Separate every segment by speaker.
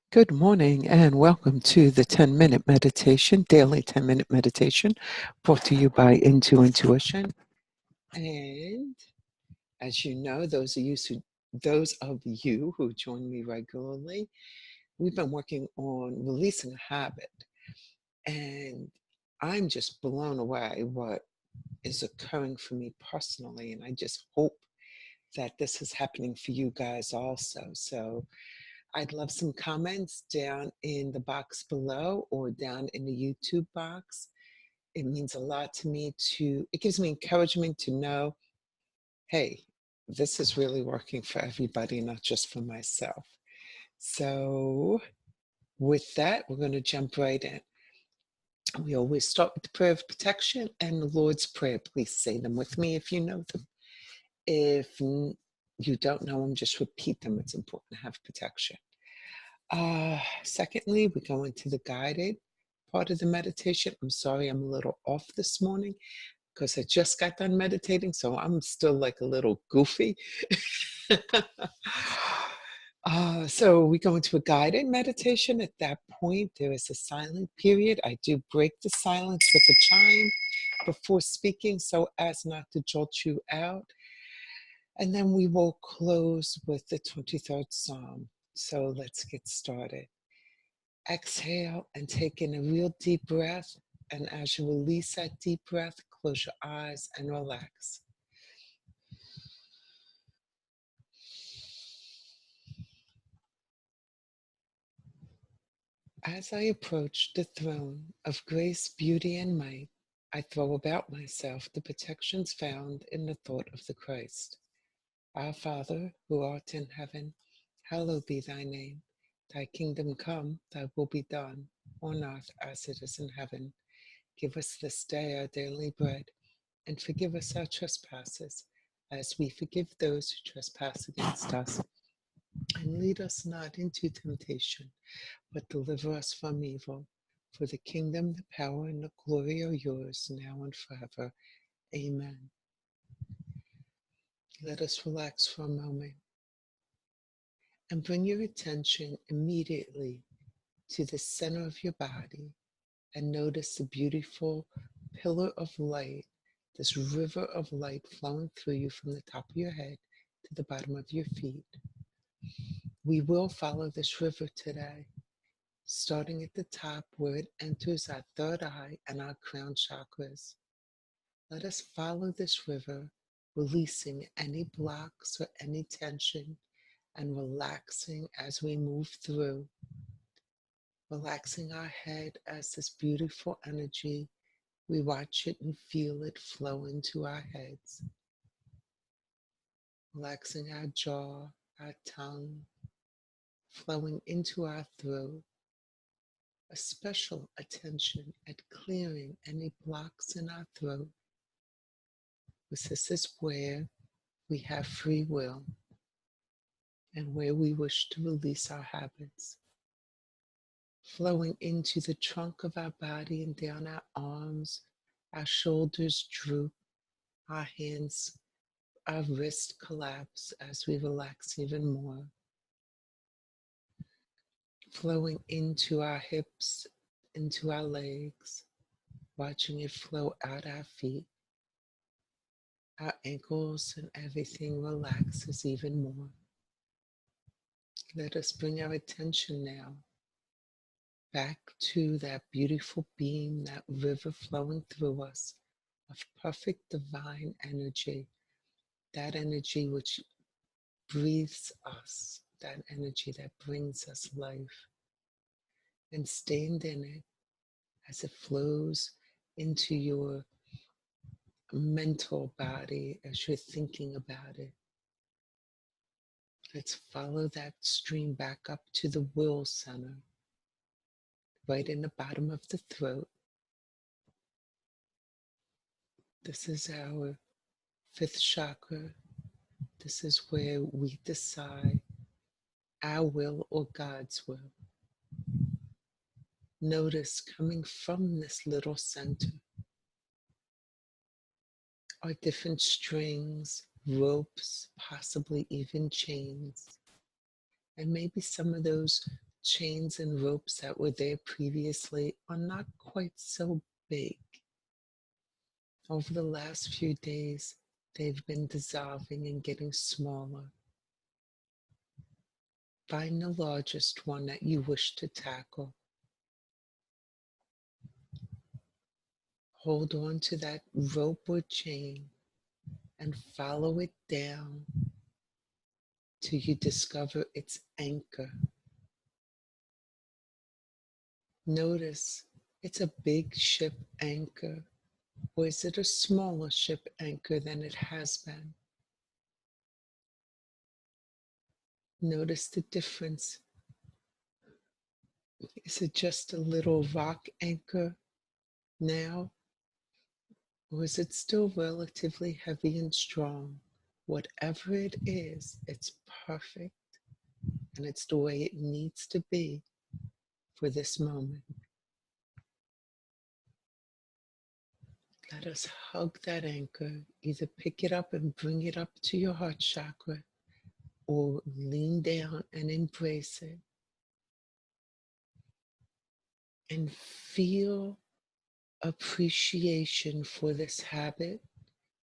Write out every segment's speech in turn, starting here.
Speaker 1: Good morning and welcome to the 10-minute meditation, daily 10-minute meditation brought to you by Into Intuition. And as you know, those of you who join me regularly, we've been working on releasing a habit. And I'm just blown away what is occurring for me personally. And I just hope that this is happening for you guys also. So I'd love some comments down in the box below or down in the YouTube box. It means a lot to me it gives me encouragement to know, hey, this is really working for everybody, not just for myself. So with that, we're going to jump right in. We always start with the prayer of protection and the Lord's Prayer. Please say them with me if you know them. If you don't know them, just repeat them. It's important to have protection. Secondly, we go into the guided part of the meditation. I'm sorry I'm a little off this morning because I just got done meditating, so I'm still like a little goofy. So we go into a guided meditation. At that point, there is a silent period. I do break the silence with a chime before speaking so as not to jolt you out. And then we will close with the 23rd Psalm. So let's get started. Exhale and take in a real deep breath. And as you release that deep breath, close your eyes and relax. As I approach the throne of grace, beauty, and might, I throw about myself the protections found in the thought of the Christ. Our Father, who art in heaven, hallowed be thy name. Thy kingdom come, thy will be done, on earth as it is in heaven. Give us this day our daily bread, and forgive us our trespasses, as we forgive those who trespass against us. And lead us not into temptation, but deliver us from evil. For the kingdom, the power, and the glory are yours, now and forever. Amen. Let us relax for a moment and bring your attention immediately to the center of your body and notice the beautiful pillar of light, this river of light flowing through you from the top of your head to the bottom of your feet. We will follow this river today, starting at the top where it enters our third eye and our crown chakras. Let us follow this river, releasing any blocks or any tension and relaxing as we move through. Relaxing our head as this beautiful energy, we watch it and feel it flow into our heads. Relaxing our jaw, our tongue, flowing into our throat. A special attention at clearing any blocks in our throat. This is where we have free will and where we wish to release our habits. Flowing into the trunk of our body and down our arms, our shoulders droop, our hands, our wrists collapse as we relax even more. Flowing into our hips, into our legs, watching it flow out our feet. Our ankles and everything relaxes even more. Let us bring our attention now back to that beautiful beam, that river flowing through us of perfect divine energy, that energy which breathes us, that energy that brings us life. And stand in it as it flows into your mental body as you're thinking about it. Let's follow that stream back up to the will center, right in the bottom of the throat. This is our fifth chakra. This is where we decide our will or God's will. Notice coming from this little center are different strings, ropes, possibly even chains. And maybe some of those chains and ropes that were there previously are not quite so big. Over the last few days, they've been dissolving and getting smaller. Find the largest one that you wish to tackle. Hold on to that rope or chain and follow it down till you discover its anchor. Notice, it's a big ship anchor, or is it a smaller ship anchor than it has been? Notice the difference. Is it just a little rock anchor now? Or is it still relatively heavy and strong? Whatever it is, it's perfect, and it's the way it needs to be for this moment. Let us hug that anchor. Either pick it up and bring it up to your heart chakra, or lean down and embrace it. And feel appreciation for this habit,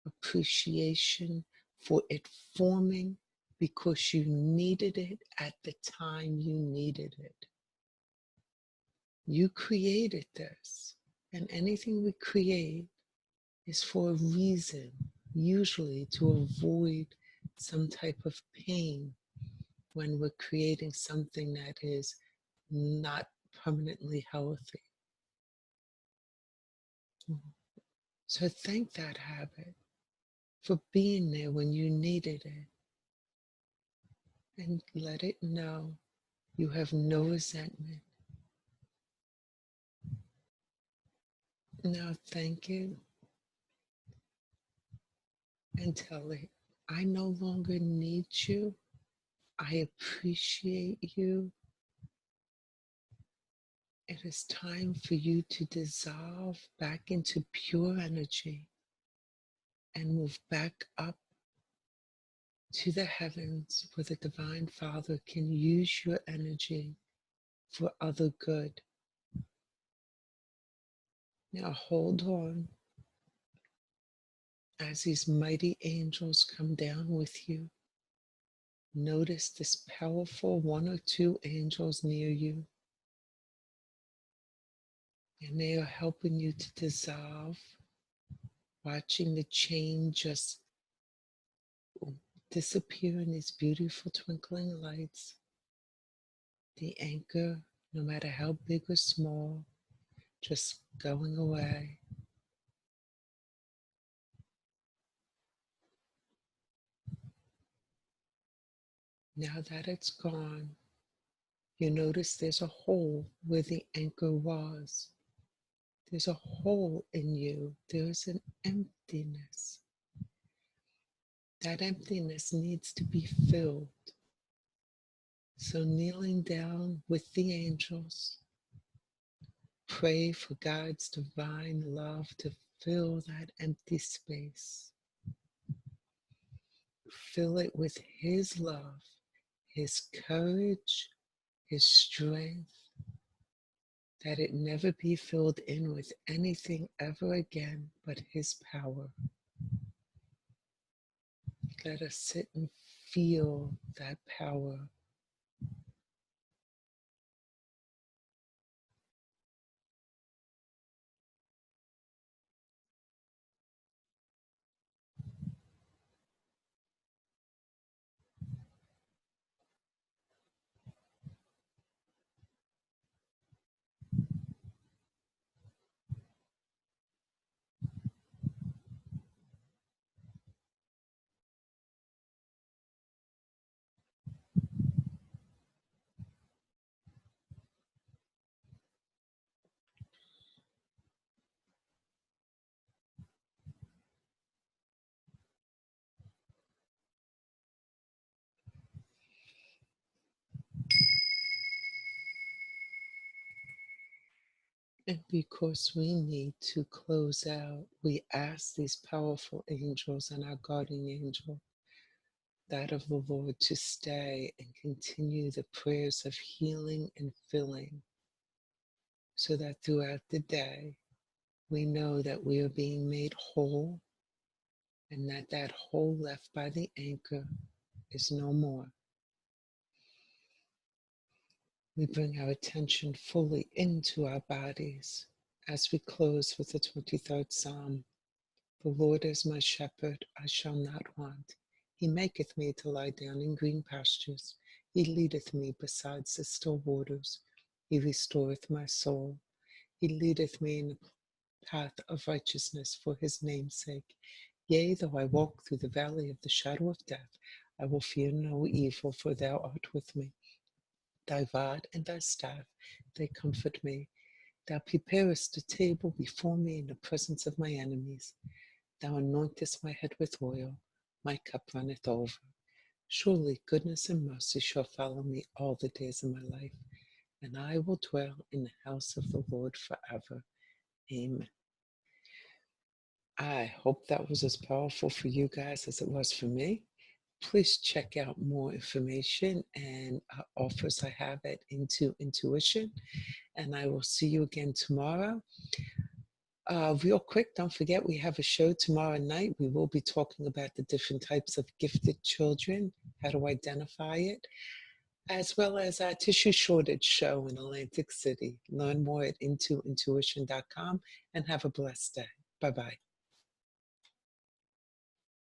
Speaker 1: appreciation for it forming because you needed it at the time you needed it. You created this, and anything we create is for a reason, usually to avoid some type of pain when we're creating something that is not permanently healthy. So thank that habit for being there when you needed it, and let it know you have no resentment. Now thank it and tell it, I no longer need you. I appreciate you. It is time for you to dissolve back into pure energy and move back up to the heavens where the Divine Father can use your energy for other good. Now hold on as these mighty angels come down with you. Notice this powerful one or two angels near you, and they are helping you to dissolve, watching the chain just disappear in these beautiful twinkling lights. The anchor, no matter how big or small, just going away. Now that it's gone, you notice there's a hole where the anchor was. There's a hole in you. There's an emptiness. That emptiness needs to be filled. So kneeling down with the angels, pray for God's divine love to fill that empty space. Fill it with His love, His courage, His strength, that it never be filled in with anything ever again but His power. Let us sit and feel that power. And because we need to close out, we ask these powerful angels and our guardian angel that of the Lord to stay and continue the prayers of healing and filling, so that throughout the day we know that we are being made whole, and that that hole left by the anchor is no more. We bring our attention fully into our bodies as we close with the 23rd Psalm. The Lord is my shepherd, I shall not want. He maketh me to lie down in green pastures. He leadeth me beside the still waters. He restoreth my soul. He leadeth me in the path of righteousness for his name's sake. Yea, though I walk through the valley of the shadow of death, I will fear no evil, for thou art with me. Thy rod and thy staff, they comfort me. Thou preparest a table before me in the presence of my enemies. Thou anointest my head with oil, my cup runneth over. Surely goodness and mercy shall follow me all the days of my life, and I will dwell in the house of the Lord forever. Amen. I hope that was as powerful for you guys as it was for me. Please check out more information and offers I have at Into Intuition. And I will see you again tomorrow. Real quick, don't forget we have a show tomorrow night. We will be talking about the different types of gifted children, how to identify it, as well as our tissue shortage show in Atlantic City. Learn more at intointuition.com and have a blessed day. Bye-bye.